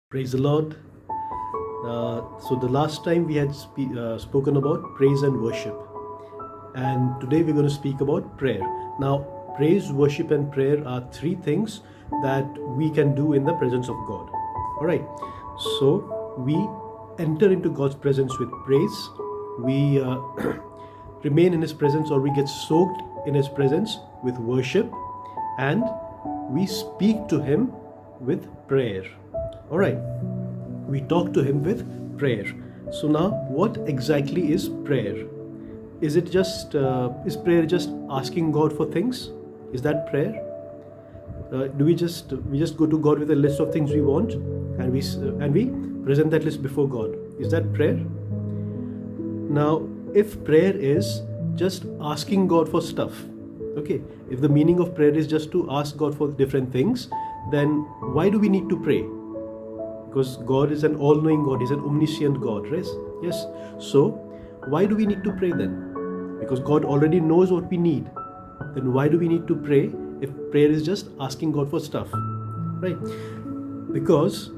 Praise the Lord. So the last time we had spoken about praise and worship, and today we're going to speak about prayer. Now, praise, worship, and prayer are three things that we can do in the presence of God. All right. So we enter into God's presence with praise. We remain in His presence, or we get soaked in His presence with worship, and we speak to Him with prayer. All right, we talk to Him with prayer. So now, what exactly is prayer? Is prayer just asking God for things? Is that prayer? Do we just go to God with a list of things we want, and we present that list before God? Is that prayer? Now, if prayer is just asking God for stuff, okay, if the meaning of prayer is just to ask God for different things, then why do we need to pray? Because God is an all-knowing God, He's an omniscient God, right? Yes. So, why do we need to pray then? Because God already knows what we need. Then why do we need to pray if prayer is just asking God for stuff, right? Because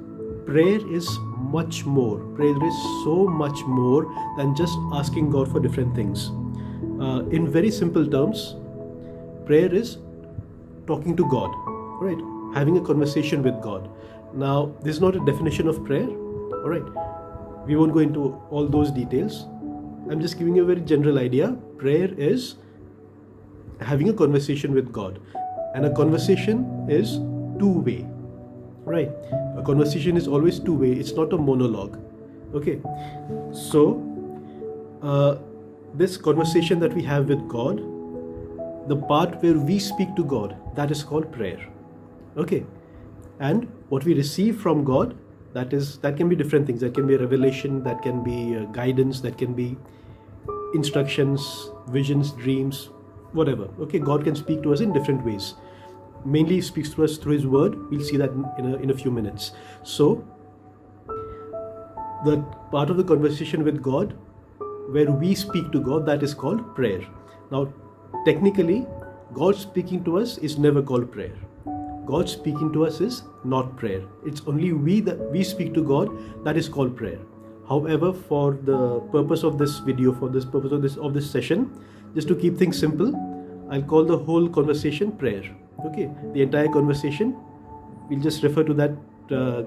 prayer is much more. Prayer is so much more than just asking God for different things. In very simple terms, prayer is talking to God, right? Having a conversation with God. Now, this is not a definition of prayer, all right? We won't go into all those details. I'm just giving you a very general idea. Prayer is having a conversation with God. And a conversation is two-way, right? A conversation is always two-way. It's not a monologue, okay? So, this conversation that we have with God, the part where we speak to God, that is called prayer, okay? And what we receive from God, that can be different things. That can be a revelation, that can be guidance, that can be instructions, visions, dreams, whatever. Okay, God can speak to us in different ways. Mainly He speaks to us through His word. We'll see that in a few minutes. So, the part of the conversation with God where we speak to God, that is called prayer. Now, technically, God speaking to us is never called prayer. God speaking to us is not prayer. It's only we speak to God, that is called prayer. However, for the purpose of this video, for this purpose of this session, just to keep things simple, I'll call the whole conversation prayer. Okay, the entire conversation, we'll just refer to that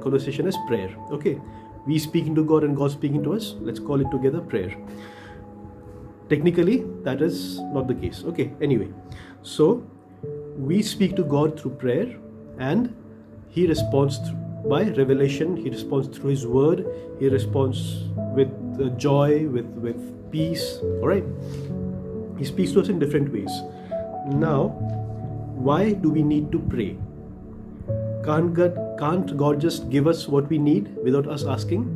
conversation as prayer. Okay, we speaking to God and God speaking to us, let's call it together prayer. Technically, that is not the case. Okay, anyway, so we speak to God through prayer, and He responds by revelation. He responds through His word. He responds with joy, with peace. All right. He speaks to us in different ways. Now, why do we need to pray? Can't God just give us what we need without us asking?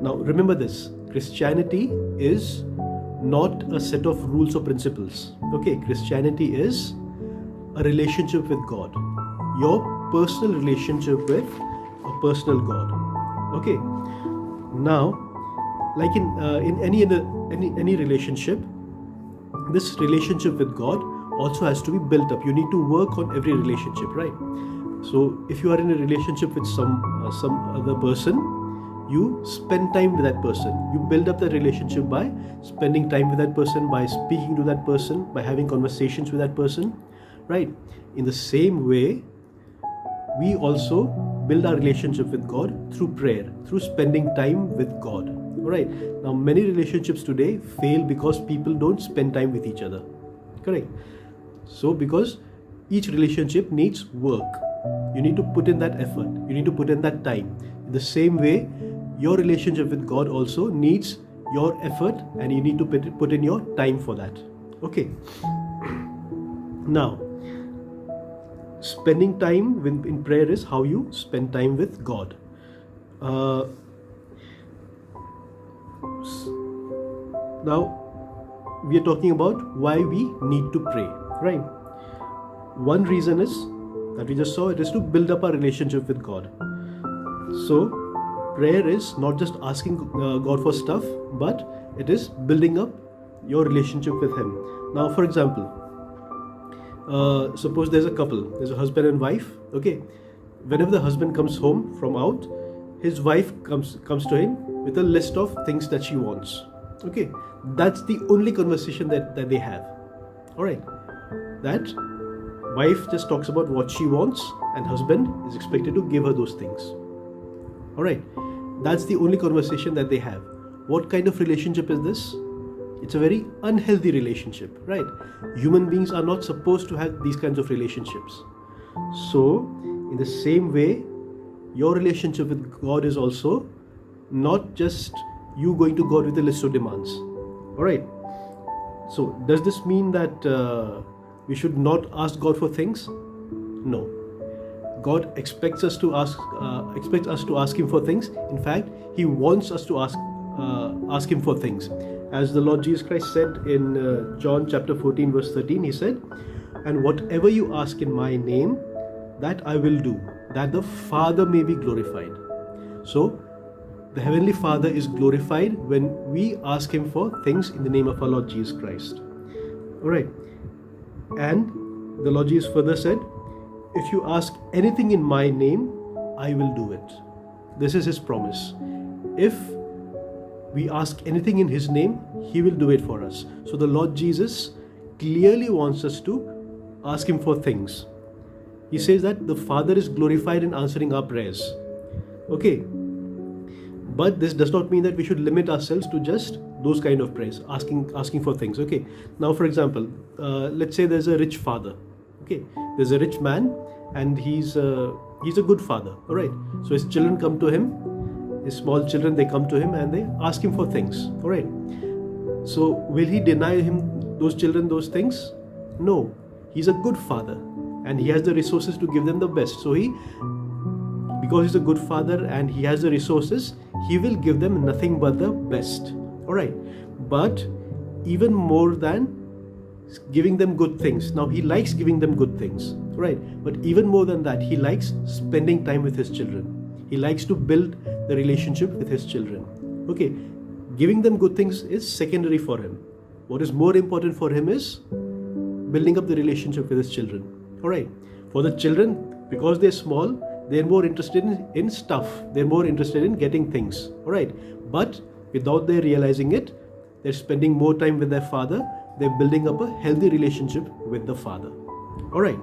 Now, remember this. Christianity is not a set of rules or principles. Okay, Christianity is a relationship with God. Your personal relationship with a personal God. Okay. Now, like in any relationship, this relationship with God also has to be built up. You need to work on every relationship, right? So, if you are in a relationship with some other person, you spend time with that person. You build up the relationship by spending time with that person, by speaking to that person, by having conversations with that person, right? In the same way, we also build our relationship with God through prayer, through spending time with God. All right. Now, many relationships today fail because people don't spend time with each other. Correct. So, because each relationship needs work. You need to put in that effort. You need to put in that time. In the same way, your relationship with God also needs your effort, and you need to put in your time for that. Okay. Now, spending time in prayer is how you spend time with God. Now, we are talking about why we need to pray, right? One reason is that we just saw, it is to build up our relationship with God. So, prayer is not just asking God for stuff, but it is building up your relationship with Him. Now, for example, suppose there's a couple, there's a husband and wife, okay? Whenever the husband comes home from out, his wife comes to him with a list of things that she wants. Okay, that's the only conversation that they have. All right, that wife just talks about what she wants, and husband is expected to give her those things. All right, that's the only conversation that they have. What kind of relationship is this? It's a very unhealthy relationship, right? Human beings are not supposed to have these kinds of relationships. So, in the same way, your relationship with God is also not just you going to God with a list of demands. All right. So, does this mean that we should not ask God for things? No. God expects us to ask Him for things. In fact, He wants us to ask Him for things. As the Lord Jesus Christ said in John chapter 14 verse 13, He said, "And whatever you ask in my name, that I will do, that the Father may be glorified." So, the Heavenly Father is glorified when we ask Him for things in the name of our Lord Jesus Christ. Alright. And the Lord Jesus further said, "If you ask anything in my name, I will do it." This is His promise. If we ask anything in His name, He will do it for us. So the Lord Jesus clearly wants us to ask Him for things. He says that the Father is glorified in answering our prayers. Okay. But this does not mean that we should limit ourselves to just those kind of prayers, asking for things. Okay. Now, for example, let's say there's a rich father. Okay. There's a rich man, and he's a good father. All right. So his children come to him. His small children, they come to him and they ask him for things. All right. So will he deny those children those things? No. He's a good father, and he has the resources to give them the best. So because he's a good father and he has the resources, he will give them nothing but the best. All right. But even more than giving them good things, now he likes giving them good things, right? But even more than that, he likes spending time with his children. He likes to build the relationship with his children. Okay, giving them good things is secondary for him. What is more important for him is building up the relationship with his children. All right. For the children, because they're small, they're more interested in stuff. They're more interested in getting things. All right. But without their realizing it, they're spending more time with their father. They're building up a healthy relationship with the father. All right.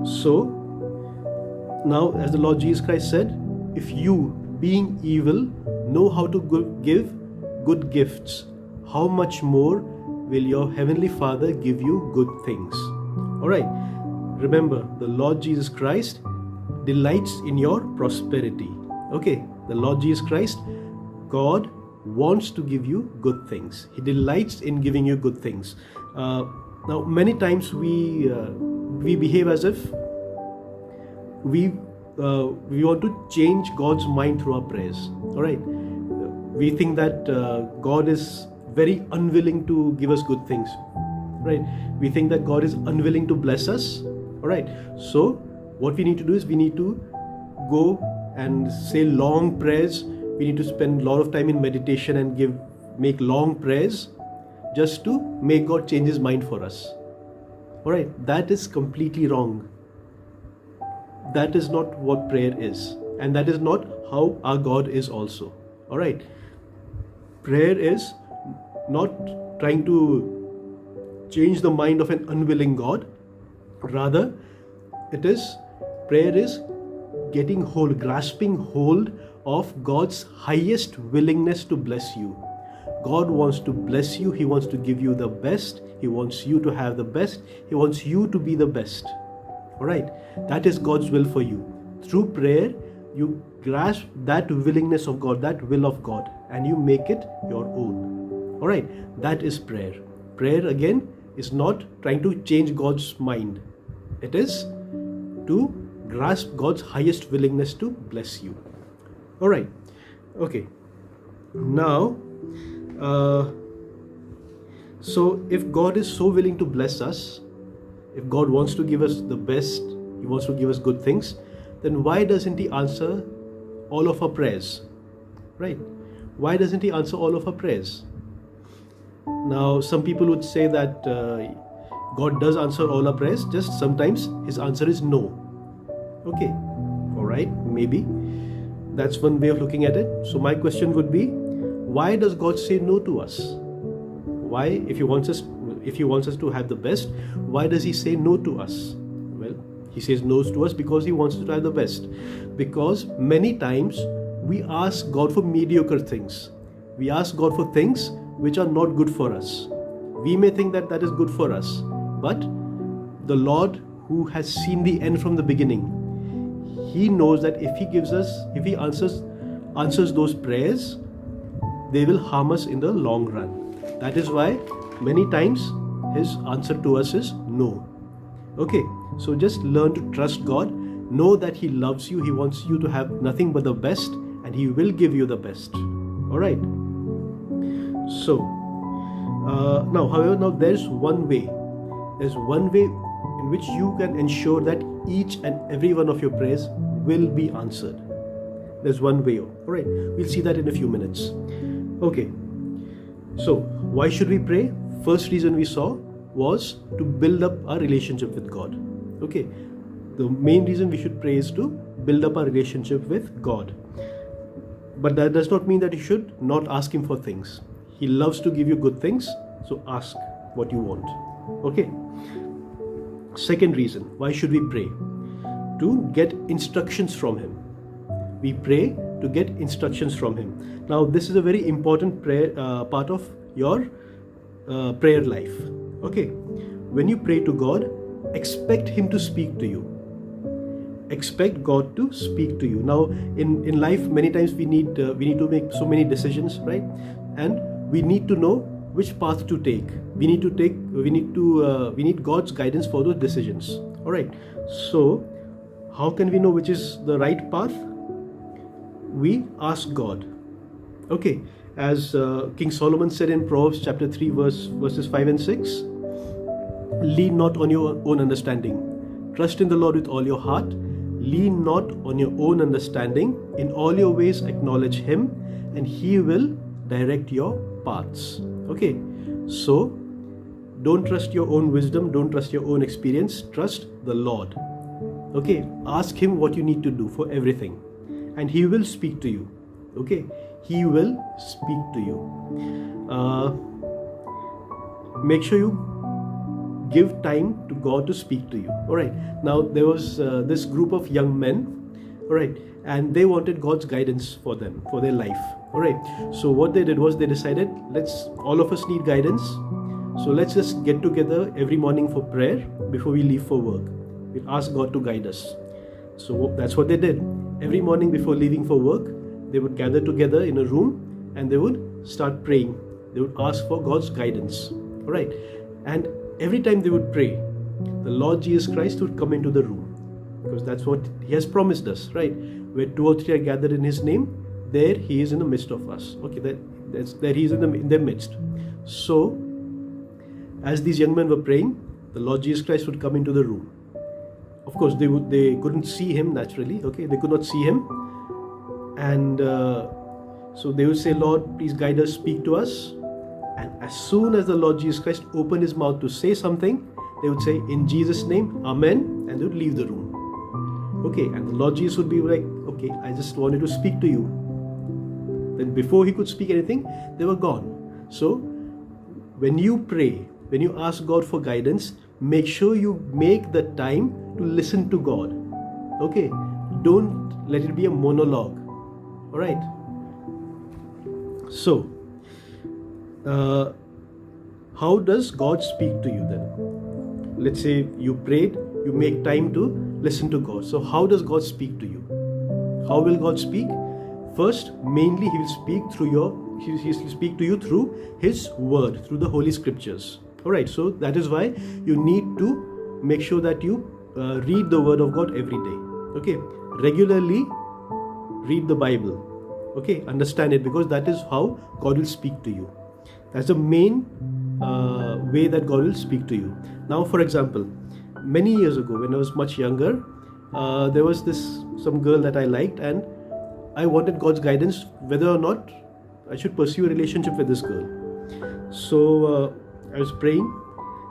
So now, as the Lord Jesus Christ said, if you, being evil, know how to give good gifts, how much more will your Heavenly Father give you good things? All right. Remember, the Lord Jesus Christ delights in your prosperity. Okay. The Lord Jesus Christ, God, wants to give you good things. He delights in giving you good things. Now, many times we behave as if we want to change God's mind through our prayers. All right. We think that God is very unwilling to give us good things. Right. We think that God is unwilling to bless us. All right. So what we need to do is we need to go and say long prayers. We need to spend a lot of time in meditation and make long prayers just to make God change His mind for us. All right. That is completely wrong. That is not what prayer is, and that is not how our God is also. All right. Prayer is not trying to change the mind of an unwilling God. Rather, prayer is getting hold, grasping hold of God's highest willingness to bless you. God wants to bless you. He wants to give you the best. He wants you to have the best. He wants you to be the best. All right. That is God's will for you. Through prayer, you grasp that willingness of God, that will of God, and you make it your own. All right. That is prayer. Prayer, again, is not trying to change God's mind. It is to grasp God's highest willingness to bless you. All right. Okay. Now, so if God is so willing to bless us, if God wants to give us the best, He wants to give us good things, then why doesn't He answer all of our prayers? Right? Why doesn't He answer all of our prayers? Now, some people would say that God does answer all our prayers, just sometimes His answer is no. Okay, all right, maybe. That's one way of looking at it. So my question would be, why does God say no to us? Why, if He wants us to have the best, why does He say no to us? Well, He says no to us because He wants us to have the best. Because many times we ask God for mediocre things. We ask God for things which are not good for us. We may think that is good for us, but the Lord, who has seen the end from the beginning, He knows that if He answers those prayers, they will harm us in the long run. That is why many times His answer to us is no. Okay, so just learn to trust God. Know that He loves you. He wants you to have nothing but the best, and He will give you the best. Alright. So, now there's one way. There's one way in which you can ensure that each and every one of your prayers will be answered. There's one way. Alright, we'll see that in a few minutes. Okay, so why should we pray? First reason we saw was to build up our relationship with God. Okay, the main reason we should pray is to build up our relationship with God. But that does not mean that you should not ask Him for things. He loves to give you good things, so ask what you want. Okay. Second reason, why should we pray? To get instructions from Him. We pray to get instructions from Him. Now, this is a very important part of your prayer life. Okay. When you pray to God, expect Him to speak to you. Expect God to speak to you. Now, in life, many times we need to make so many decisions, right? And we need to know which path to take. We need God's guidance for those decisions. All right. So, how can we know which is the right path? We ask God. Okay. As King Solomon said in Proverbs chapter 3 verses 5 and 6, lean not on your own understanding. Trust in the Lord with all your heart. Lean not on your own understanding. In all your ways acknowledge Him, and He will direct your paths. Okay, so don't trust your own wisdom, don't trust your own experience, trust the Lord. Okay, ask Him what you need to do for everything, and He will speak to you. Okay, He will speak to you. Make sure you give time to God to speak to you. Alright, now there was this group of young men, alright, and they wanted God's guidance for them, for their life. Alright, so what they did was they decided, all of us need guidance, so let's just get together every morning for prayer before we leave for work. We'll ask God to guide us. So that's what they did. Every morning before leaving for work, they would gather together in a room and they would start praying. They would ask for God's guidance. Alright, and every time they would pray, the Lord Jesus Christ would come into the room, because that's what He has promised us, right? Where 2 or 3 are gathered in His name, there He is in the midst of us. Okay, there He is in their midst. So, as these young men were praying, the Lord Jesus Christ would come into the room. Of course, they couldn't see Him naturally. Okay, they could not see Him, and so they would say, "Lord, please guide us, speak to us." And as soon as the Lord Jesus Christ opened His mouth to say something, they would say, "In Jesus' name, Amen," and they would leave the room. Okay, and the Lord Jesus would be like, "Okay, I just wanted to speak to you." Then before He could speak anything, they were gone. So, when you pray, when you ask God for guidance, make sure you make the time to listen to God. Okay, don't let it be a monologue. Alright. So, how does God speak to you then? Let's say you prayed, you make time to listen to God. So how does God speak to you? How will God speak? First, mainly He will speak to you through His word, through the Holy Scriptures. Alright, so that is why you need to make sure that you read the word of God every day. Okay, regularly read the Bible. Okay, understand it, because that is how God will speak to you. That's the main way that God will speak to you. Now, for example, many years ago when I was much younger, there was some girl that I liked, and I wanted God's guidance whether or not I should pursue a relationship with this girl. So I was praying,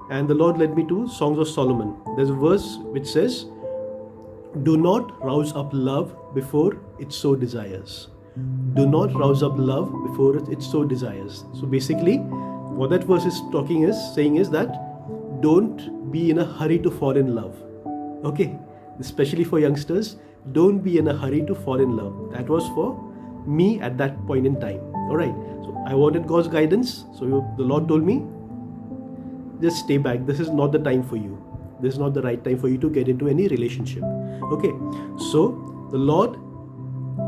and the Lord led me to Songs of Solomon. There's a verse which says, Do not rouse up love before it so desires. Do not rouse up love before it so desires. So basically, what that verse is saying is that don't be in a hurry to fall in love. Okay, especially for youngsters, don't be in a hurry to fall in love. That was for me at that point in time. All right, so I wanted God's guidance. So the Lord told me, just stay back. This is not the time for you. This is not the right time for you to get into any relationship. Okay, so the Lord,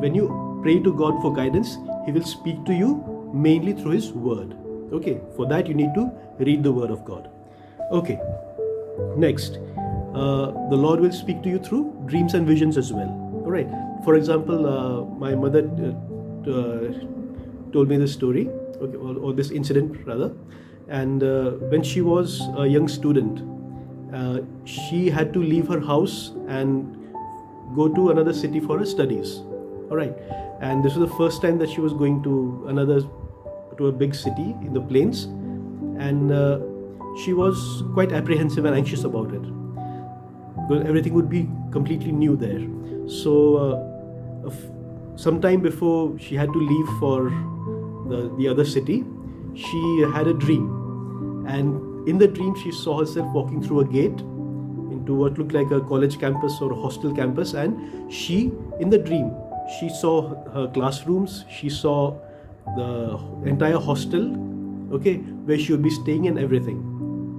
when you pray to God for guidance, He will speak to you mainly through His word. Okay, for that you need to read the word of God. Okay, next, the Lord will speak to you through dreams and visions as well. All right, for example, my mother told me this story, okay, or this incident rather, and when she was a young student, she had to leave her house and go to another city for her studies. All right, and this was the first time that she was going to a big city in the plains, and she was quite apprehensive and anxious about it because everything would be completely new there. So sometime before she had to leave for the other city, she had a dream, and in the dream she saw herself walking through a gate into what looked like a college campus or a hostel campus, and in the dream she saw her classrooms, she saw the entire hostel, okay, where she would be staying and everything.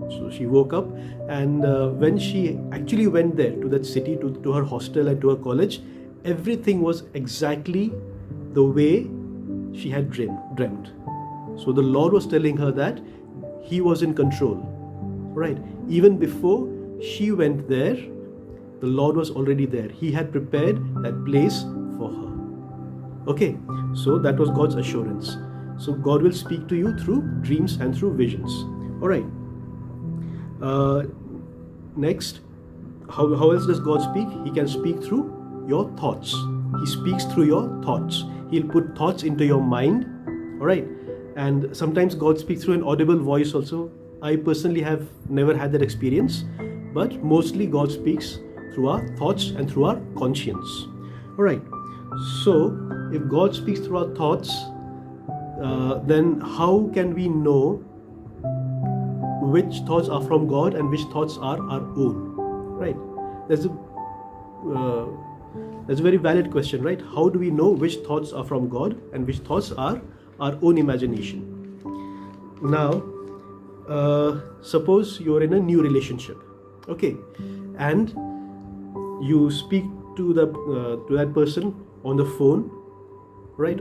So she woke up, and when she actually went there to that city, to her hostel and to her college, everything was exactly the way she had dreamt. So the Lord was telling her that He was in control, right? Even before she went there, the Lord was already there. He had prepared that place for her. Okay, so that was God's assurance. So God will speak to you through dreams and through visions. All right. Next, how else does God speak? He can speak through your thoughts. He speaks through your thoughts. He'll put thoughts into your mind. All right. And sometimes God speaks through an audible voice also. I personally have never had that experience, but mostly God speaks through our thoughts and through our conscience. All right. So if God speaks through our thoughts, then how can we know which thoughts are from God and which thoughts are our own? Right? That's a very valid question, right? How do we know which thoughts are from God and which thoughts are our own imagination? Now, suppose you're in a new relationship, okay, and you speak to that person on the phone, right?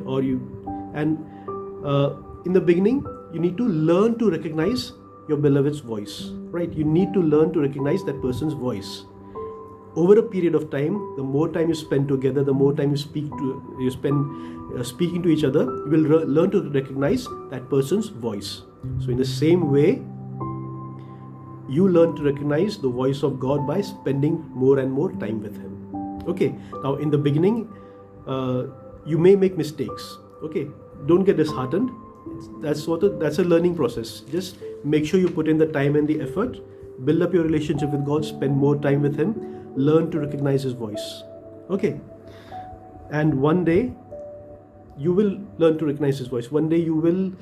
In the beginning, you need to learn to recognize your beloved's voice, right? You need to learn to recognize that person's voice. Over a period of time, the more time you spend together, the more time you spend speaking to each other, you will learn to recognize that person's voice. So in the same way, you learn to recognize the voice of God by spending more and more time with Him. Okay, now in the beginning, you may make mistakes. Okay, don't get disheartened. That's a learning process. Just make sure you put in the time and the effort, build up your relationship with God, spend more time with Him, learn to recognize His voice. Okay, and one day you will learn to recognize His voice. One day you will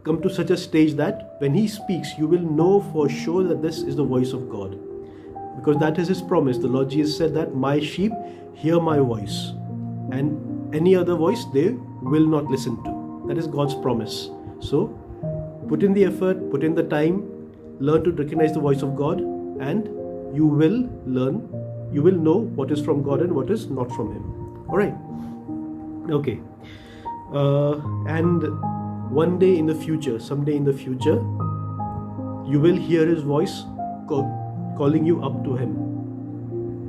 come to such a stage that when He speaks, you will know for sure that this is the voice of God, because that is His promise. The Lord Jesus said that my sheep hear my voice, and any other voice they will not listen to. That is God's promise. So put in the effort, put in the time, learn to recognize the voice of God, and you will know what is from God and what is not from Him. All right. Okay. And one day in the future, someday in the future, you will hear His voice calling you up to Him.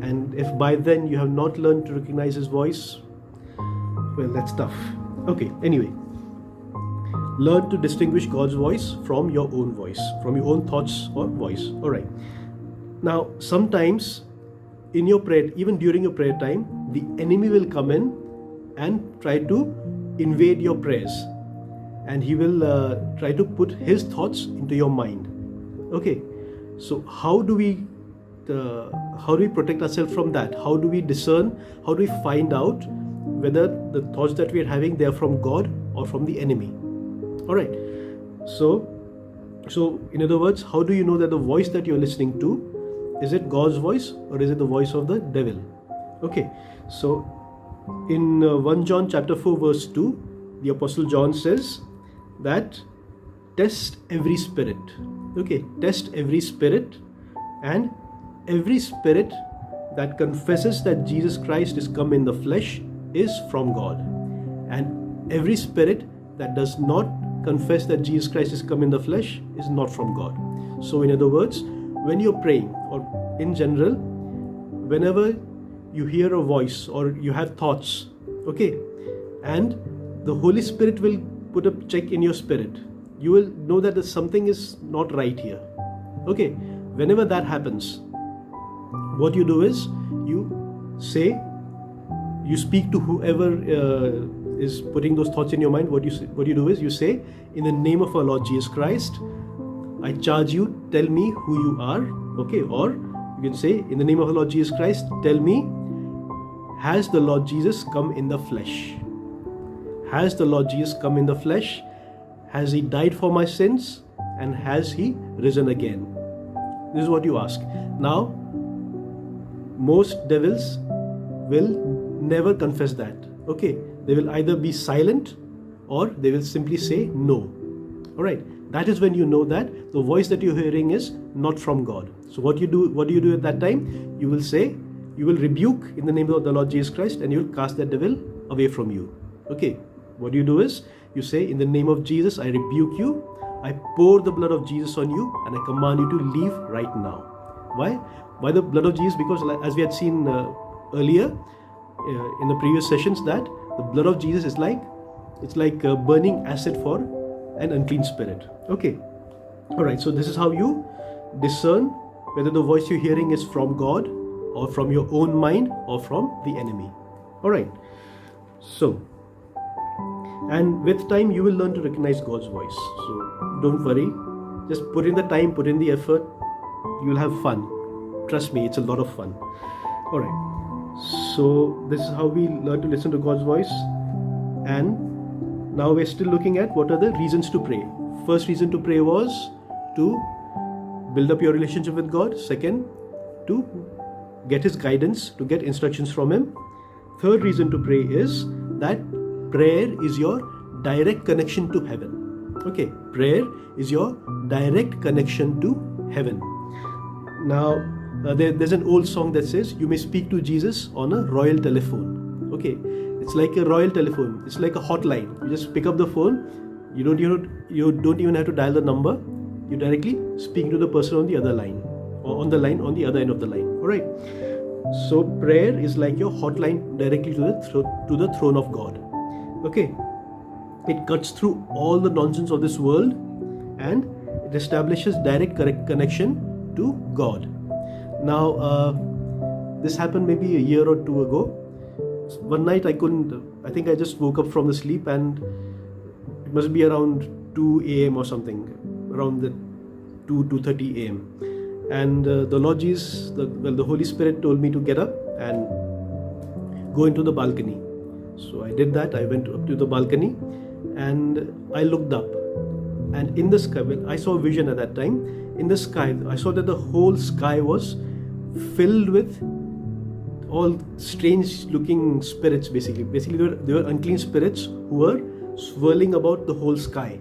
And if by then you have not learned to recognize His voice, well, that's tough. Okay, anyway. Learn to distinguish God's voice from your own voice, from your own thoughts or voice. All right. Now, sometimes in your prayer, even during your prayer time, the enemy will come in and try to invade your prayers, and he will try to put his thoughts into your mind. Okay. So how do we how do we protect ourselves from that? How do we discern? How do we find out whether the thoughts that we are having, they are from God or from the enemy? All right. So in other words, how do you know that the voice that you're listening to, is it God's voice or is it the voice of the devil? Okay. So in 1 John chapter 4 verse 2, the Apostle John says that test every spirit. Okay, test every spirit, and every spirit that confesses that Jesus Christ is come in the flesh is from God, and every spirit that does not confess that Jesus Christ is come in the flesh is not from God. So in other words, when you're praying, or in general, whenever you hear a voice or you have thoughts, okay, and the Holy Spirit will put a check in your spirit, you will know that something is not right here. Okay, whenever that happens, what you do is you speak to whoever is putting those thoughts in your mind. What you do is you say, in the name of our Lord Jesus Christ, I charge you, tell me who you are. Okay, or you can say, in the name of our Lord Jesus Christ, tell me, has the Lord Jesus come in the flesh? Has the Lord Jesus come in the flesh? Has he died for my sins? And has he risen again? This is what you ask. Now, most devils will never confess that. Okay, they will either be silent or they will simply say no. All right, that is when you know that the voice that you're hearing is not from God. So what do you do at that time? You will say, you will rebuke in the name of the Lord Jesus Christ, and you will cast that devil away from you. Okay, what you do is you say, in the name of Jesus, I rebuke you. I pour the blood of Jesus on you, and I command you to leave right now. Why? By the blood of Jesus, because as we had seen earlier in the previous sessions, that the blood of Jesus is like burning acid for an unclean spirit. Okay. All right. So this is how you discern whether the voice you're hearing is from God or from your own mind or from the enemy. All right. So, and with time you will learn to recognize God's voice. So don't worry. Just put in the time, put in the effort. You'll have fun. Trust me, it's a lot of fun. All right. So this is how we learn to listen to God's voice. And now we're still looking at what are the reasons to pray. First reason to pray was to build up your relationship with God. Second, to get His guidance, to get instructions from Him. Third reason to pray is that prayer is your direct connection to heaven. Okay, prayer is your direct connection to heaven. Now, there's an old song that says, you may speak to Jesus on a royal telephone. Okay, it's like a royal telephone. It's like a hotline. You just pick up the phone. You don't even have to dial the number. You directly speak to the person on the other line, or on the other end of the line. All right. So prayer is like your hotline directly to the throne of God. Okay. It cuts through all the nonsense of this world, and it establishes direct connection to God. Now, this happened maybe a year or two ago. One night I think I just woke up from the sleep, and it must be around 2 a.m. or something, around the 2:30 a.m. And the Lord Jesus, the Holy Spirit told me to get up and go into the balcony. So I did that. I went up to the balcony and I looked up. And in the sky, I saw a vision at that time. In the sky, I saw that the whole sky was filled with all strange looking spirits, basically. They were unclean spirits who were swirling about the whole sky.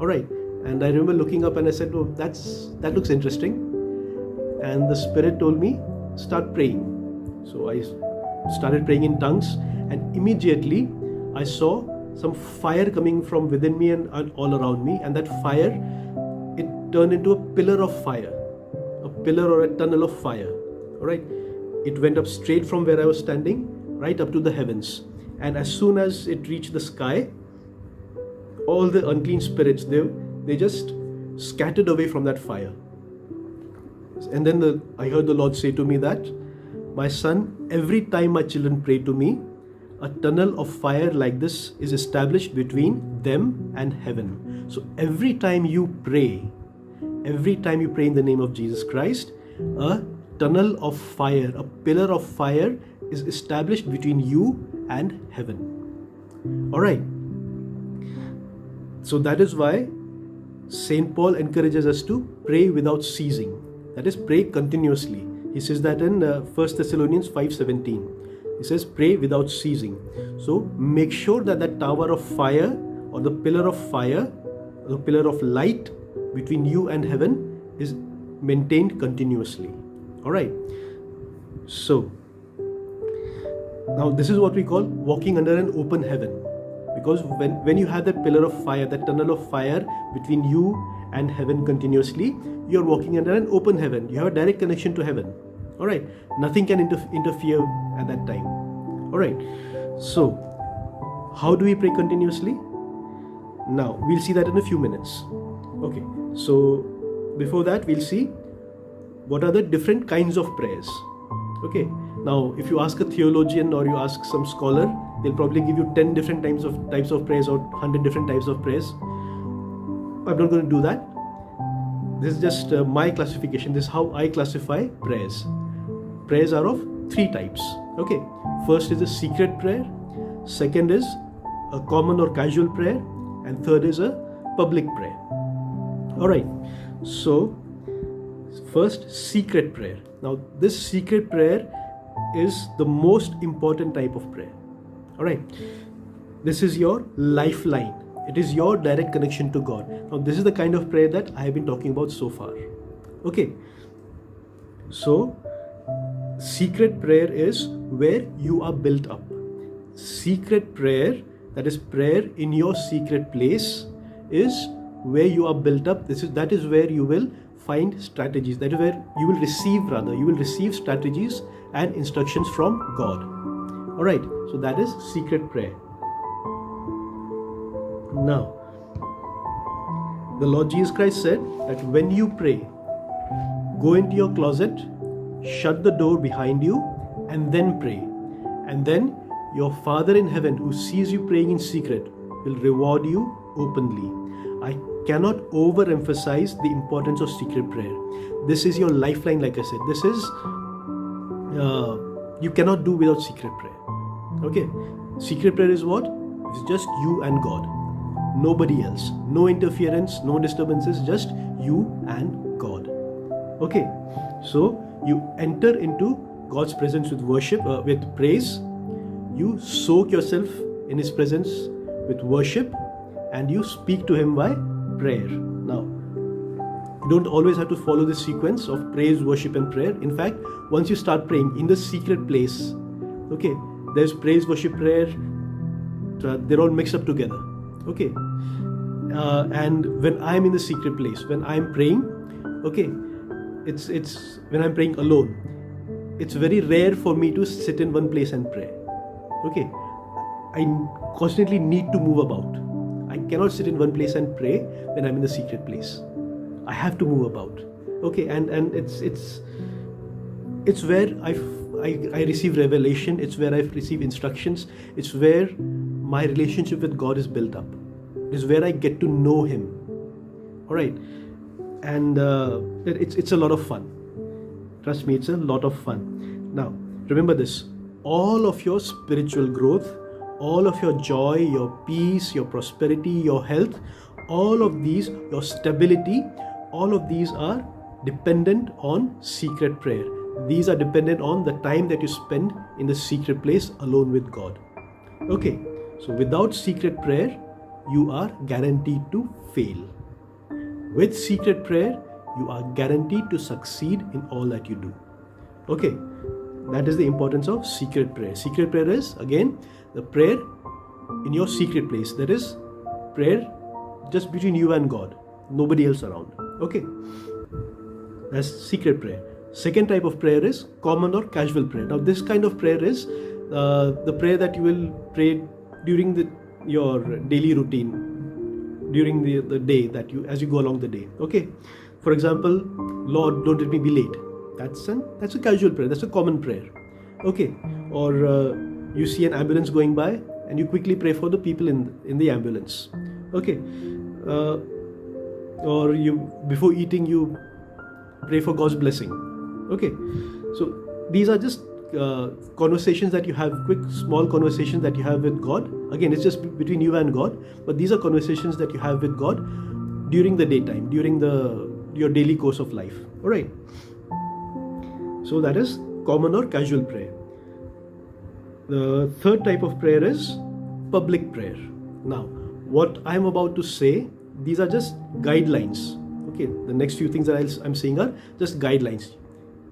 All right. And I remember looking up and I said, oh, that looks interesting. And the Spirit told me, start praying. So I started praying in tongues, and immediately I saw some fire coming from within me and all around me. And that fire, it turned into a pillar of fire, a pillar or a tunnel of fire. All right. It went up straight from where I was standing, right up to the heavens. And as soon as it reached the sky, all the unclean spirits, they just scattered away from that fire. And then I heard the Lord say to me that, my son, every time my children pray to me, a tunnel of fire like this is established between them and heaven. So every time you pray in the name of Jesus Christ, a tunnel of fire, a pillar of fire is established between you and heaven. Alright. So that is why Saint Paul encourages us to pray without ceasing. That is, pray continuously. He says that in 1 Thessalonians 5:17. He says, pray without ceasing. So make sure that that tower of fire or the pillar of fire, the pillar of light between you and heaven is maintained continuously. Alright. So now this is what we call walking under an open heaven. Because when you have that pillar of fire, that tunnel of fire between you and heaven continuously, you are walking under an open heaven. You have a direct connection to heaven. Alright. Nothing can interfere at that time. Alright. So, how do we pray continuously? Now, we'll see that in a few minutes. Okay. So, before that, we'll see what are the different kinds of prayers. Okay. Now, if you ask a theologian or you ask some scholar, they'll probably give you 10 different types of prayers or 100 different types of prayers. I'm not going to do that. This is just my classification. This is how I classify prayers. Prayers are of 3 types. Okay. First is a secret prayer. Second is a common or casual prayer. And third is a public prayer. Alright. So, first, secret prayer. Now, this secret prayer is the most important type of prayer. Alright. This is your lifeline. It is your direct connection to God. Now, this is the kind of prayer that I have been talking about so far. Okay. So, secret prayer is where you are built up. Secret prayer, that is prayer in your secret place, is where you are built up. That is where you will find strategies. That is where you will receive strategies and instructions from God. Alright, so that is secret prayer. Now, the Lord Jesus Christ said that when you pray, go into your closet, shut the door behind you, and then pray. And then your Father in heaven, who sees you praying in secret, will reward you openly. I cannot overemphasize the importance of secret prayer. This is your lifeline, like I said. This is, you cannot do without secret prayer. Okay? Secret prayer is what? It's just you and God. Nobody else. No interference, no disturbances, just you and God. Okay? So, you enter into God's presence with worship, with praise. You soak yourself in His presence with worship, and you speak to Him by prayer. Now, you don't always have to follow this sequence of praise, worship, and prayer. In fact, once you start praying in the secret place, okay, there's praise, worship, prayer. They're all mixed up together. Okay, and when I'm in the secret place, when I'm praying, okay, it's when I'm praying alone, it's very rare for me to sit in one place and pray. Okay, I constantly need to move about. I cannot sit in one place and pray when I'm in the secret place. I have to move about. Okay, and it's where I receive revelation. It's where I receive instructions. It's where my relationship with God is built up. It's where I get to know Him. All right, and it's a lot of fun. Trust me, it's a lot of fun. Now, remember this: all of your spiritual growth, all of your joy, your peace, your prosperity, your health, all of these, your stability, all of these are dependent on secret prayer. These are dependent on the time that you spend in the secret place alone with God. Okay, so without secret prayer, you are guaranteed to fail. With secret prayer, you are guaranteed to succeed in all that you do. Okay, that is the importance of secret prayer. Secret prayer is, again, the prayer in your secret place. That is prayer just between you and God, nobody else around. Okay, that's secret prayer. Second type of prayer is common or casual prayer. Now, this kind of prayer is the prayer that you will pray during your daily routine, during the day, that you, as you go along the day. Okay, for example, Lord, don't let me be late. That's a casual prayer. That's a common prayer. Okay, or you see an ambulance going by and you quickly pray for the people in the ambulance. Okay, or you, before eating, you pray for God's blessing. Okay, so these are just conversations that you have, quick small conversations that you have with God. Again, it's just between you and God, but these are conversations that you have with God during the daytime, during your daily course of life. All right, so that is common or casual prayer. The third type of prayer is public prayer. Now, what I'm about to say, these are just guidelines. Okay, the next few things that I'm saying are just guidelines.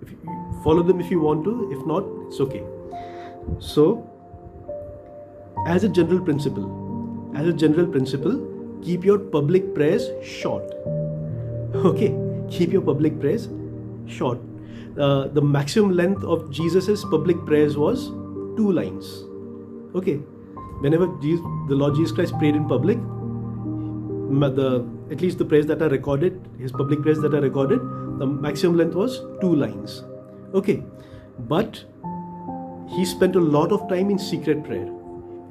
If you follow them if you want to, if not, it's okay. So, as a general principle, keep your public prayers short. Okay, keep your public prayers short. The maximum length of Jesus's public prayers was 2 lines. Okay, whenever the Lord Jesus Christ prayed in public, at least the prayers that are recorded, his public prayers that are recorded, the maximum length was 2 lines. Okay, but he spent a lot of time in secret prayer.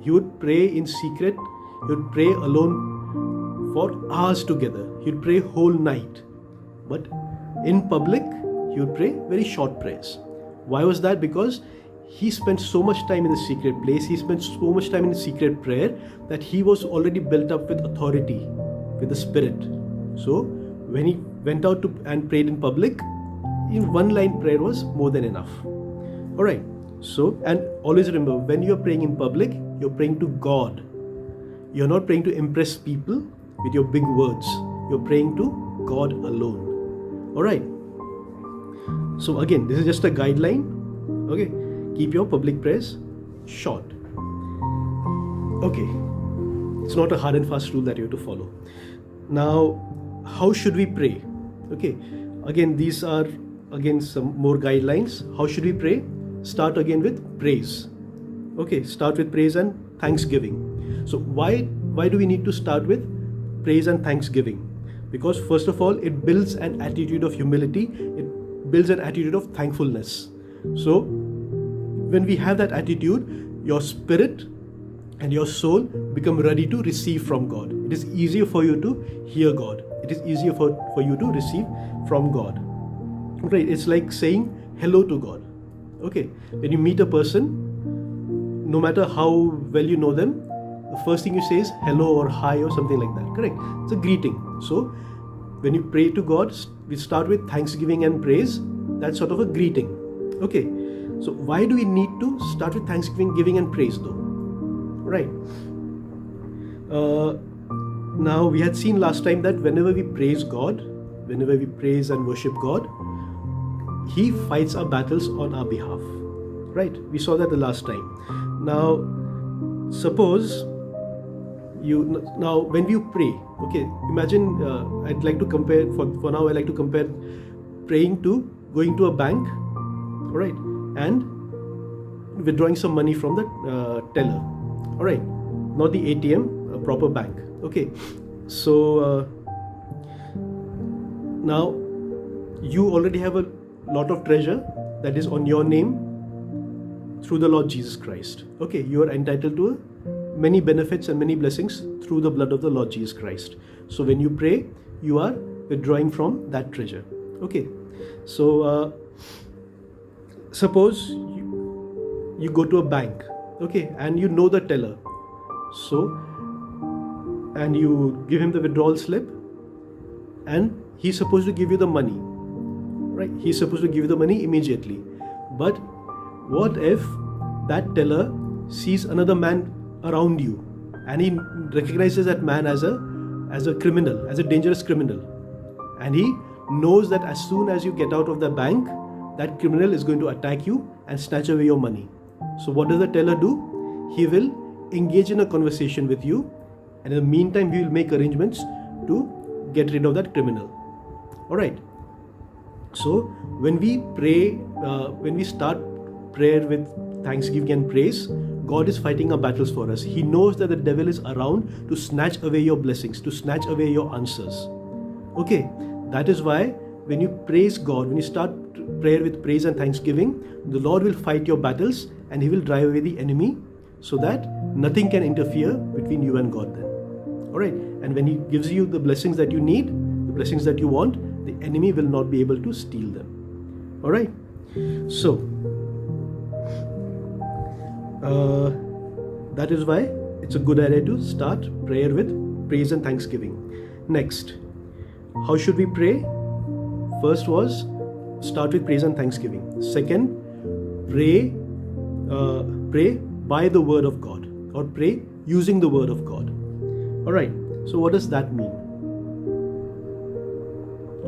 He would pray in secret. He would pray alone for hours together. He would pray whole night. But in public, he would pray very short prayers. Why was that? Because he spent so much time in the secret place. He spent so much time in secret prayer that he was already built up with authority, with the Spirit. So when he went out and prayed in public, in 1 line prayer was more than enough. All right. So, and always remember, when you're praying in public, you're praying to God. You're not praying to impress people with your big words. You're praying to God alone. All right. So again, this is just a guideline. Okay. Keep your public prayers short. Okay. It's not a hard and fast rule that you have to follow. Now, how should we pray? Okay. Again, these are some more guidelines. How should we pray? Start again with praise. Okay, start with praise and thanksgiving. So why do we need to start with praise and thanksgiving? Because first of all, it builds an attitude of humility. It builds an attitude of thankfulness. So when we have that attitude, your spirit and your soul become ready to receive from God. It is easier for you to hear God. It is easier for you to receive from God. Okay, it's like saying hello to God. Okay, when you meet a person, no matter how well you know them, the first thing you say is hello or hi or something like that. Correct? It's a greeting. So when you pray to God, we start with thanksgiving and praise. That's sort of a greeting. Okay, so why do we need to start with thanksgiving, giving and praise though? Right. Now we had seen last time that whenever we praise God, whenever we praise and worship God, He fights our battles on our behalf. Right? We saw that the last time. Now, suppose when you pray, okay, imagine I'd like to compare, for now I like to compare praying to going to a bank, all right, and withdrawing some money from the teller, all right, not the ATM, a proper bank. Okay, so now you already have a lot of treasure that is on your name through the Lord Jesus Christ. Okay, you are entitled to many benefits and many blessings through the blood of the Lord Jesus Christ. So when you pray, you are withdrawing from that treasure. Okay, so suppose you go to a bank, okay, and you know the teller. So, and you give him the withdrawal slip, and he's supposed to give you the money. Right? He's supposed to give you the money immediately. But what if that teller sees another man around you and he recognizes that man as a criminal, as a dangerous criminal, and he knows that as soon as you get out of the bank, that criminal is going to attack you and snatch away your money. So what does the teller do? He will engage in a conversation with you, and in the meantime he will make arrangements to get rid of that criminal. Alright. So when we pray, when we start prayer with thanksgiving and praise, God is fighting our battles for us. He knows that the devil is around to snatch away your blessings, to snatch away your answers. Okay, that is why when you praise God, when you start prayer with praise and thanksgiving, the Lord will fight your battles and He will drive away the enemy so that nothing can interfere between you and God then. Alright, and when He gives you the blessings that you need, the blessings that you want, the enemy will not be able to steal them. All right. So that is why it's a good idea to start prayer with praise and thanksgiving. Next, how should we pray? First was start with praise and thanksgiving. Second, pray by the word of God, or pray using the word of God. All right. So what does that mean?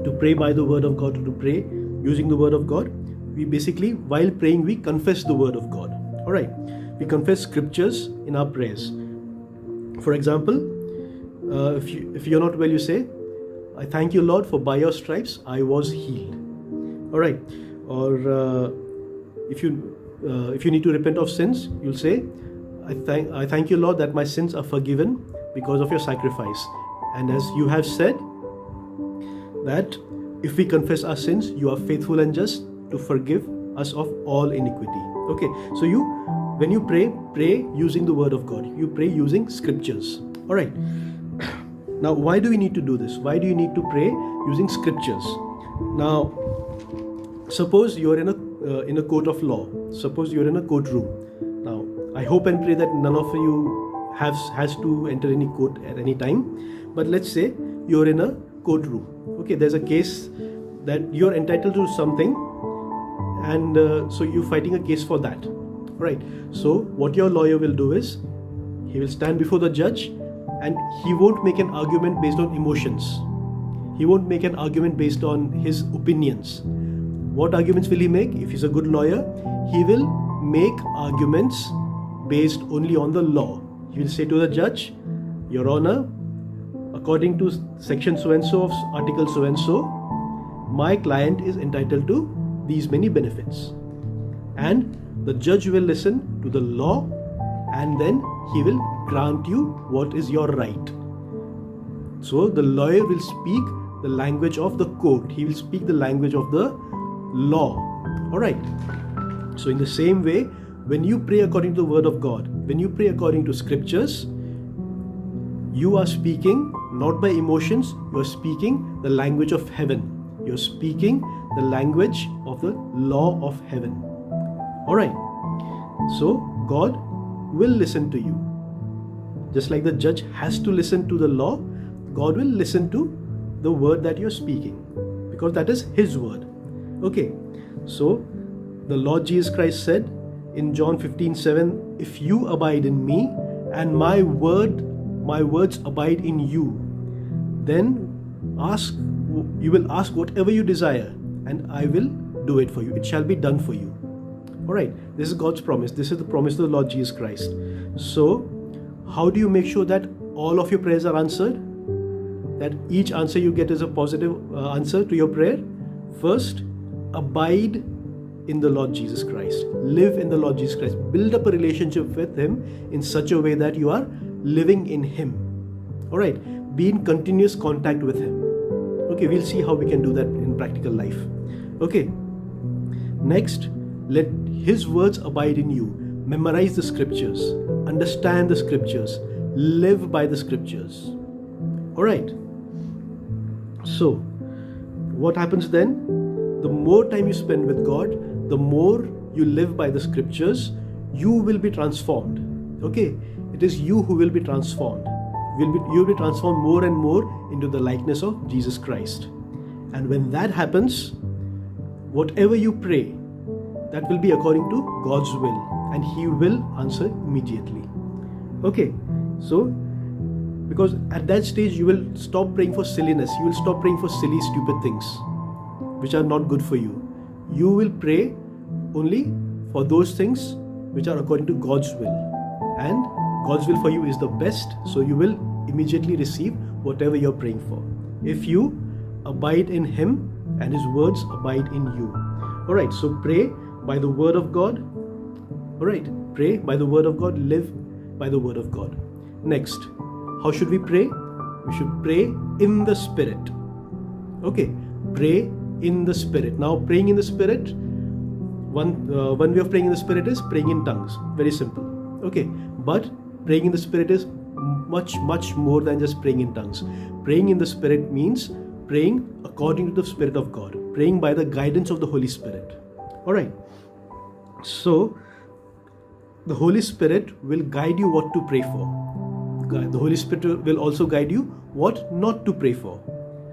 To pray by the word of God, to pray using the word of God, we basically, while praying, we confess the word of God. All right. We confess scriptures in our prayers. For example, if you're not well, you say, I thank you, Lord, for by your stripes I was healed. All right. Or if you need to repent of sins, you'll say, I thank you, Lord, that my sins are forgiven because of your sacrifice. And as you have said, that if we confess our sins, you are faithful and just to forgive us of all iniquity. Okay, so when you pray using the word of God. You pray using scriptures. All right. Now, why do we need to do this? Why do you need to pray using scriptures? Now, suppose you're in a court of law. Suppose you're in a courtroom. Now, I hope and pray that none of you has to enter any court at any time. But let's say you're in a courtroom. Okay, there's a case that you're entitled to something, and so you're fighting a case for that. Right. So what your lawyer will do is, he will stand before the judge, and he won't make an argument based on emotions. He won't make an argument based on his opinions. What arguments will he make? If he's a good lawyer, he will make arguments based only on the law. He will say to the judge, Your Honor, according to section so-and-so of article so-and-so, my client is entitled to these many benefits. And the judge will listen to the law, and then he will grant you what is your right. So the lawyer will speak the language of the court. He will speak the language of the law. All right. So in the same way, when you pray according to the word of God, when you pray according to scriptures, you are speaking not by emotions, you are speaking the language of heaven. You are speaking the language of the law of heaven. All right. So God will listen to you. Just like the judge has to listen to the law, God will listen to the word that you're speaking, because that is His word. Okay. So the Lord Jesus Christ said in John 15:7, if you abide in me and my words abide in you, then you will ask whatever you desire, and I will do it for you. It shall be done for you. All right. This is God's promise. This is the promise of the Lord Jesus Christ. So how do you make sure that all of your prayers are answered? That each answer you get is a positive answer to your prayer? First, abide in the Lord Jesus Christ. Live in the Lord Jesus Christ. Build up a relationship with Him in such a way that you are living in Him. All right. Be in continuous contact with Him. Okay, we'll see how we can do that in practical life. Okay. Next, let His words abide in you. Memorize the scriptures. Understand the scriptures. Live by the scriptures. All right. So, what happens then? The more time you spend with God, the more you live by the scriptures, you will be transformed. Okay? It is you who will be transformed. You will be transformed more and more into the likeness of Jesus Christ. And when that happens, whatever you pray, that will be according to God's will, and He will answer immediately. Okay? So, because at that stage you will stop praying for silliness. You will stop praying for silly, stupid things which are not good for you. You will pray only for those things which are according to God's will. And God's will for you is the best, so you will immediately receive whatever you're praying for. If you abide in Him and His words abide in you. Alright, so pray by the word of God. Alright, pray by the word of God, live by the word of God. Next, how should we pray? We should pray in the Spirit. Okay, pray in the Spirit. Now, praying in the Spirit, one way of praying in the Spirit is praying in tongues. Very simple. Okay, but praying in the Spirit is much more than just praying in tongues. Praying in the Spirit means praying according to the Spirit of God, praying by the guidance of the Holy Spirit. All right. So the Holy Spirit will guide you what to pray for. The Holy Spirit will also guide you what not to pray for.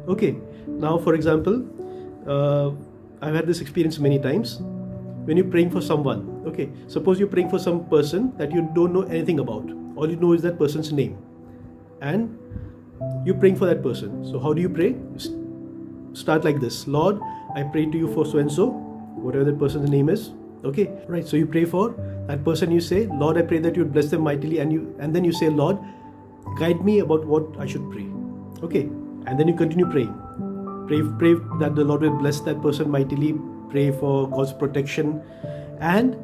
Okay. Now, for example, I've had this experience many times. When you're praying for someone, okay, suppose you're praying for some person that you don't know anything about. All you know is that person's name, and you're praying for that person. So how do you pray? Start like this: Lord, I pray to you for so and so, whatever that person's name is. Okay, right. So you pray for that person. You say, Lord, I pray that you would bless them mightily, and then you say, Lord, guide me about what I should pray. Okay, and then you continue praying. Pray that the Lord will bless that person mightily. Pray for God's protection, and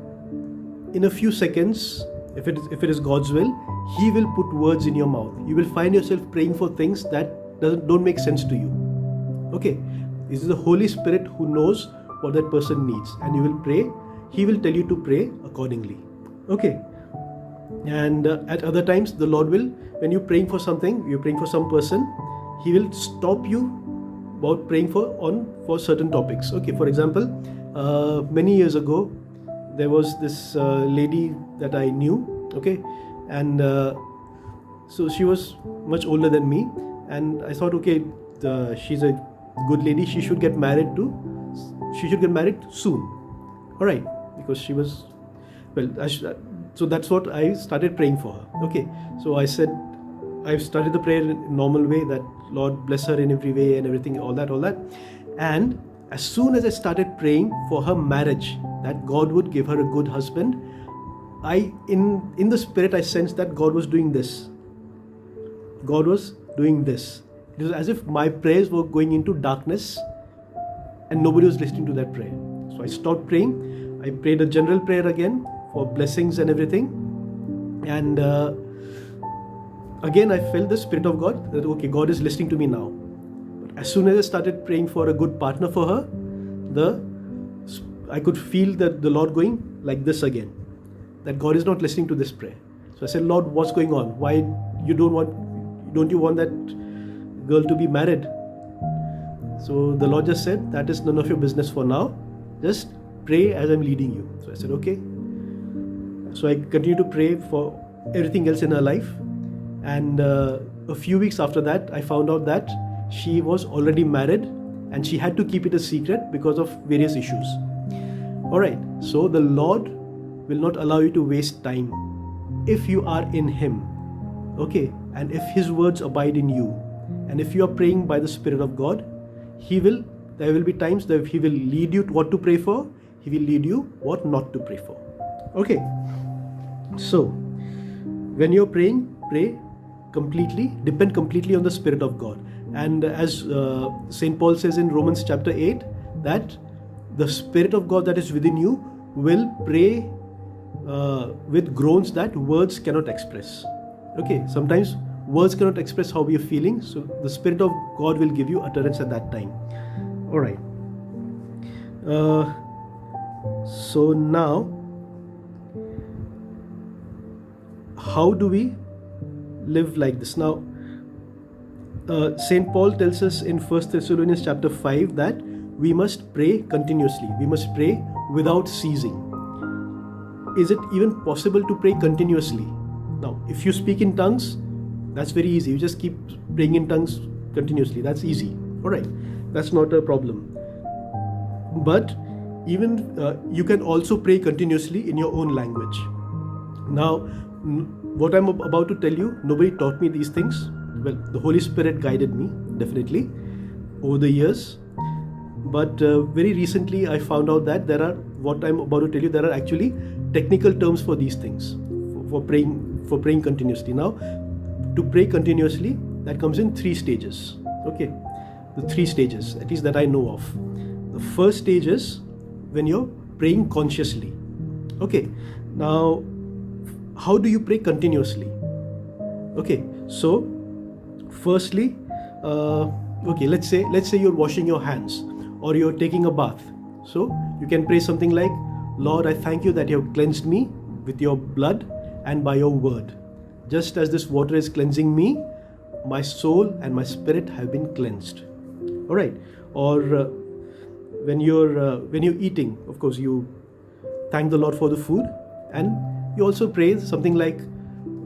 in a few seconds, if it is God's will, He will put words in your mouth. You will find yourself praying for things that don't make sense to you. Okay, this is the Holy Spirit who knows what that person needs, and you will pray. He will tell you to pray accordingly. Okay, and at other times, the Lord will, when you're praying for something, you're praying for some person, He will stop you about praying for certain topics. Okay, for example, many years ago, there was this lady that I knew. Okay, and so she was much older than me, and I thought, okay, she's a good lady. She should get married soon. All right, because she was so that's what I started praying for her. Okay, so I started the prayer in normal way, that Lord bless her in every way and everything, all that. And as soon as I started praying for her marriage, that God would give her a good husband, in the spirit I sensed that God was doing this. God was doing this. It was as if my prayers were going into darkness and nobody was listening to that prayer. So I stopped praying. I prayed a general prayer again for blessings and everything. And again, I felt the Spirit of God that, okay, God is listening to me now. But as soon as I started praying for a good partner for her, I could feel that the Lord going like this again, that God is not listening to this prayer. So I said, Lord, what's going on? Why don't you want that girl to be married? So the Lord just said, that is none of your business for now. Just pray as I'm leading you. So I said, okay. So I continued to pray for everything else in her life. And a few weeks after that, I found out that she was already married and she had to keep it a secret because of various issues. Alright, so the Lord will not allow you to waste time if you are in Him. Okay, and if His words abide in you, and if you are praying by the Spirit of God, there will be times that He will lead you to what to pray for, He will lead you what not to pray for. Okay, so when you're praying, pray completely, depend completely on the Spirit of God. And as St. Paul says in Romans chapter 8, that the Spirit of God that is within you will pray with groans that words cannot express. Okay, sometimes words cannot express how we are feeling, so the Spirit of God will give you utterance at that time. Alright. So now, how do we live like this? Now, St. Paul tells us in 1 Thessalonians chapter 5 that we must pray continuously. We must pray without ceasing. Is it even possible to pray continuously? Now, if you speak in tongues, that's very easy. You just keep praying in tongues continuously. That's easy. Alright, that's not a problem. But even you can also pray continuously in your own language. Now, what I'm about to tell you, nobody taught me these things. Well, the Holy Spirit guided me, definitely, over the years. But very recently, I found out that what I'm about to tell you, there are actually technical terms for these things, for praying continuously. Now, to pray continuously, that comes in 3 stages. Okay, the 3 stages, at least that I know of. The first stage is when you're praying consciously. Okay, now, how do you pray continuously? Okay, so firstly, okay, let's say you're washing your hands or you're taking a bath. So you can pray something like, Lord, I thank you that you have cleansed me with your blood and by your word. Just as this water is cleansing me, my soul and my spirit have been cleansed. All right. Or when you're eating, of course, you thank the Lord for the food, and you also pray something like,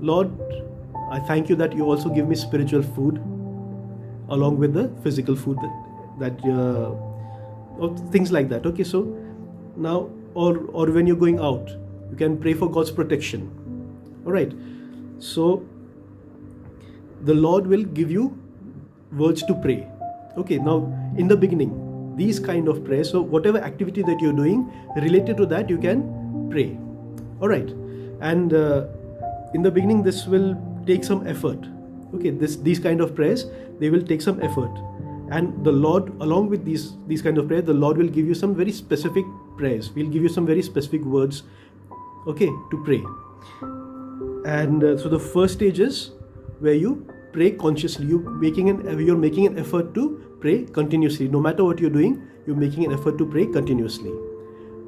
Lord, I thank you that you also give me spiritual food along with the physical food or things like that. Okay, so now, or when you're going out, you can pray for God's protection. All right. So the Lord will give you words to pray. Okay, now in the beginning, these kind of prayers, so whatever activity that you're doing related to that, you can pray. All right. And in the beginning, this will take some effort. Okay, these kind of prayers, they will take some effort. And the Lord, along with these kind of prayers, the Lord will give you some very specific prayers. We'll give you some very specific words, okay, to pray. And so the first stage is where you pray consciously. You're making an effort to pray continuously. No matter what you're doing, you're making an effort to pray continuously.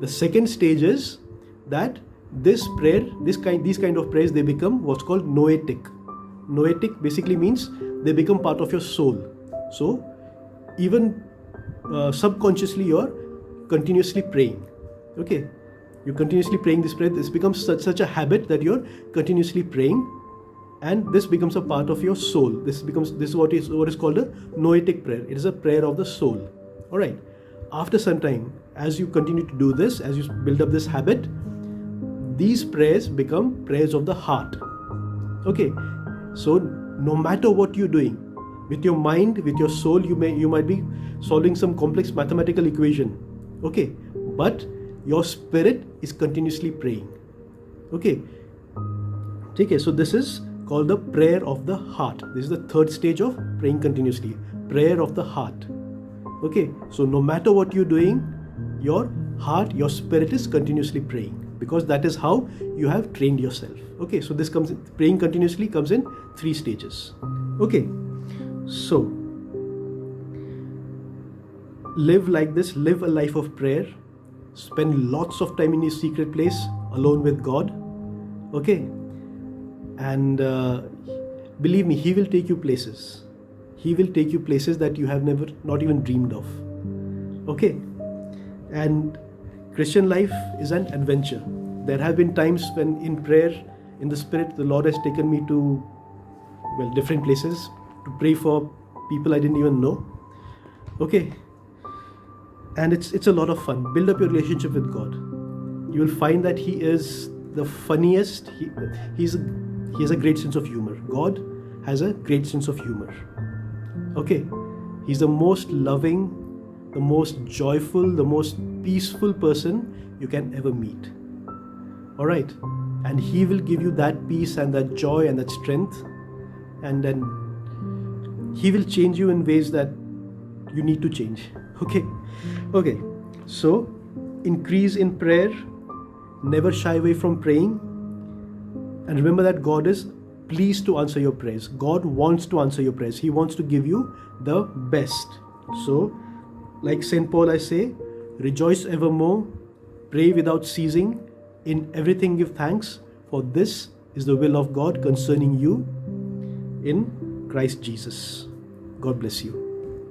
The second stage is that these kind of prayers, they become what's called noetic. Noetic basically means they become part of your soul. So even subconsciously, you're continuously praying. Okay, you're continuously praying this prayer. This becomes such a habit that you're continuously praying, and this becomes a part of your soul. This is what is called a noetic prayer. It is a prayer of the soul. All right. After some time, as you continue to do this, as you build up this habit, these prayers become prayers of the heart. Okay. So no matter what you're doing, with your mind, with your soul, you might be solving some complex mathematical equation. Okay. But your spirit is continuously praying. Okay. Okay. So this is called the prayer of the heart. This is the third stage of praying continuously. Prayer of the heart. Okay. So no matter what you're doing, your heart, your spirit is continuously praying, because that is how you have trained yourself. Okay. So praying continuously comes in 3 stages. Okay. So live like this. Live a life of prayer. Spend lots of time in your secret place alone with God. Okay. And believe me, He will take you places. He will take you places that you have not even dreamed of. Okay. And Christian life is an adventure. There have been times when in prayer, in the Spirit, the Lord has taken me to, different places to pray for people I didn't even know. Okay. And it's a lot of fun. Build up your relationship with God. You will find that He is the funniest. He has a great sense of humor. God has a great sense of humor. Okay. He's the most loving, the most joyful, the most peaceful person you can ever meet. All right. And He will give you that peace and that joy and that strength. And then He will change you in ways that you need to change. Okay. Okay. So increase in prayer. Never shy away from praying. And remember that God is pleased to answer your prayers. God wants to answer your prayers. He wants to give you the best. So, like St. Paul, I say, rejoice evermore, pray without ceasing, in everything give thanks, for this is the will of God concerning you in Christ Jesus. God bless you.